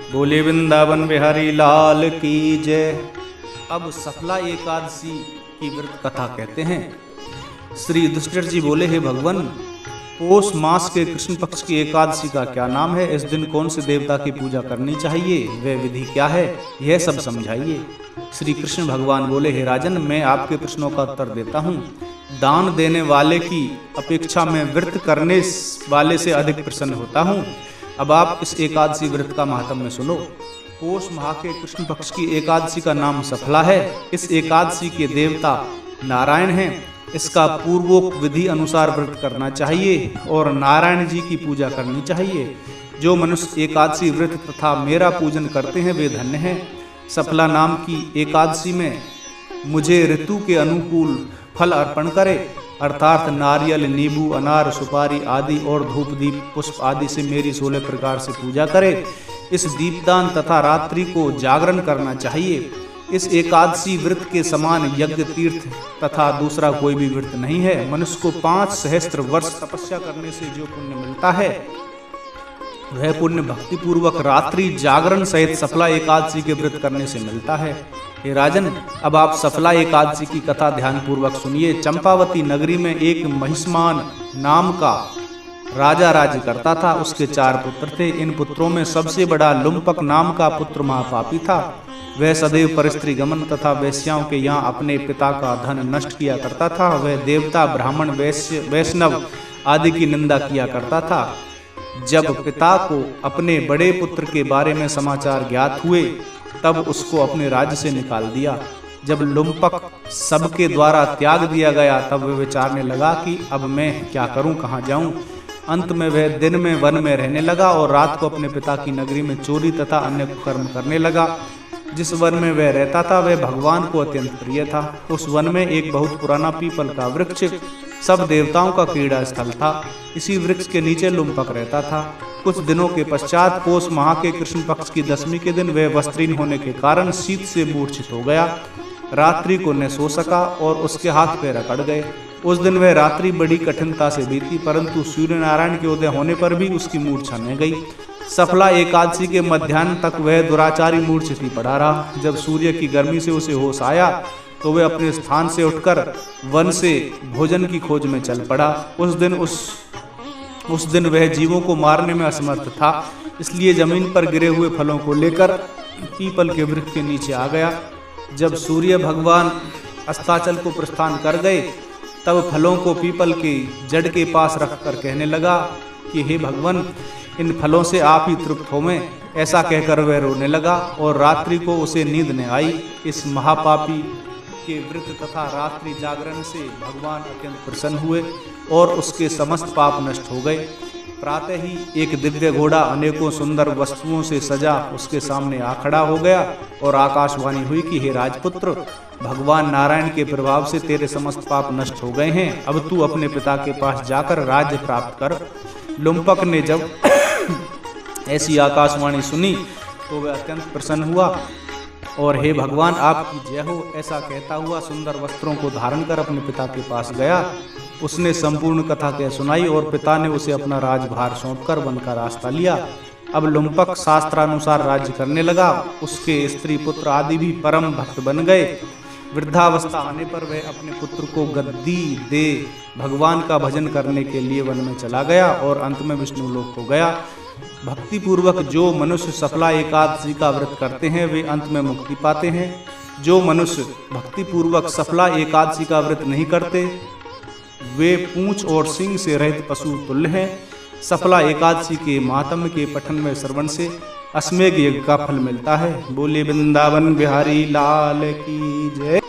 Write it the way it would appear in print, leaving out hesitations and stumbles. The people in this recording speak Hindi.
बोले वृंदावन बिहारी लाल की जय। अब सफला एकादशी की व्रत कथा कहते हैं। श्री युधिष्ठिर जी बोले, हे भगवान, पौष मास के कृष्ण पक्ष की एकादशी का क्या नाम है? इस दिन कौन से देवता की पूजा करनी चाहिए? वह विधि क्या है? यह सब समझाइए। श्री कृष्ण भगवान बोले, हे राजन, मैं आपके प्रश्नों का उत्तर देता हूँ। दान देने वाले की अपेक्षा में व्रत करने वाले से अधिक प्रसन्न होता हूँ। अब आप इस एकादशी व्रत का महात्म्य सुनो। पौष माह के कृष्ण पक्ष की एकादशी का नाम सफला है। इस एकादशी के देवता नारायण हैं। इसका पूर्वोक्त विधि अनुसार व्रत करना चाहिए और नारायण जी की पूजा करनी चाहिए। जो मनुष्य एकादशी व्रत तथा मेरा पूजन करते हैं वे धन्य हैं। सफला नाम की एकादशी में मुझे ऋतु के अनुकूल फल अर्पण करे, अर्थात नारियल, नींबू, अनार, सुपारी आदि और धूप दीप पुष्प आदि से मेरी 16 प्रकार से पूजा करे। इस दीपदान तथा रात्रि को जागरण करना चाहिए। इस एकादशी व्रत के समान यज्ञ, तीर्थ तथा दूसरा कोई भी व्रत नहीं है। मनुष्य को 5 सहस्त्र वर्ष तपस्या करने से जो पुण्य मिलता है वह पुण्य भक्ति पूर्वक रात्रि जागरण सहित सफला एकादशी के व्रत करने से मिलता है। हे राजन, अब आप सफला एकादशी की कथा ध्यान पूर्वक सुनिए। चंपावती नगरी में एक महिष्मान नाम का राजा राज्य करता था। उसके 4 पुत्र थे। इन पुत्रों में सबसे बड़ा लुम्पक नाम का पुत्र महापापी था। वह सदैव परस्त्री गमन तथा वेश्याओं के यहाँ अपने पिता का धन नष्ट किया करता था। वह देवता, ब्राह्मण, वैष्णव आदि की निंदा किया करता था। जब पिता को अपने बड़े पुत्र के बारे में समाचार ज्ञात हुए तब उसको अपने राज्य से निकाल दिया। जब लुम्पक सबके द्वारा त्याग दिया गया तब वह विचारने लगा कि अब मैं क्या करूं, कहाँ जाऊं। अंत में वह दिन में वन में रहने लगा और रात को अपने पिता की नगरी में चोरी तथा अन्य कर्म करने लगा। जिस वन में वह रहता था वह भगवान को अत्यंत प्रिय था। उस वन में एक बहुत पुराना पीपल का वृक्ष सब देवताओं का क्रीड़ा स्थल था। इसी वृक्ष के नीचे लुम्पक रहता था। कुछ दिनों के पश्चात पौष माह के कृष्ण पक्ष की दशमी के दिन वह वस्त्रहीन होने के कारण शीत से मूर्छित हो गया। रात्रि को न सो सका और उसके हाथ पैर अकड़ गए। उस दिन वह रात्रि बड़ी कठिनता से बीती, परंतु सूर्य नारायण के उदय होने पर भी उसकी मूर्छा न गई। सफला एकादशी के मध्याह्न तक वह दुराचारी मूर्छित ही पड़ा रहा। जब सूर्य की गर्मी से उसे होश आया तो वह अपने स्थान से उठकर वन से भोजन की खोज में चल पड़ा। उस दिन वह जीवों को मारने में असमर्थ था, इसलिए जमीन पर गिरे हुए फलों को लेकर पीपल के वृक्ष के नीचे आ गया। जब सूर्य भगवान अस्ताचल को प्रस्थान कर गए तब फलों को पीपल की जड़ के पास रखकर कहने लगा कि हे भगवान, इन फलों से आप ही तृप्त होवें। ऐसा कहकर वह रोने लगा और रात्रि को उसे नींद न आई। इस महापापी के व्रत तथा रात्रि जागरण से भगवान अत्यंत प्रसन्न हुए और उसके समस्त पाप नष्ट हो गए। प्रातः ही एक दिव्य घोड़ा अनेकों सुंदर वस्तुओं से सजा उसके सामने आ खड़ा हो गया और आकाशवाणी हुई कि हे राजपुत्र, भगवान नारायण के प्रभाव से तेरे समस्त पाप नष्ट हो गए हैं। अब तू अपने पिता के पास जाकर राज्य प्राप्त कर। लुम्पक ने जब ऐसी आकाशवाणी सुनी तो वह अत्यंत प्रसन्न हुआ और हे भगवान, आपकी जय हो ऐसा कहता हुआ सुंदर वस्त्रों को धारण कर अपने पिता के पास गया। उसने संपूर्ण कथा कह सुनाई और पिता ने उसे अपना राजभार सौंपकर वन का रास्ता लिया। अब लुम्पक शास्त्रानुसार राज्य करने लगा। उसके स्त्री पुत्र आदि भी परम भक्त बन गए। वृद्धावस्था आने पर वह अपने पुत्र को गद्दी दे भगवान का भजन करने के लिए वन में चला गया और अंत में विष्णु लोक को गया। भक्ति पूर्वक जो मनुष्य सफला एकादशी का व्रत करते हैं वे अंत में मुक्ति पाते हैं। जो मनुष्य भक्ति पूर्वक सफला एकादशी का व्रत नहीं करते वे पूंछ और सींग से रहित पशु तुल्य हैं। सफला एकादशी के महात्म्य के पठन में श्रवण से अश्वमेध यज्ञ का फल मिलता है। बोले वृंदावन बिहारी लाल की जय।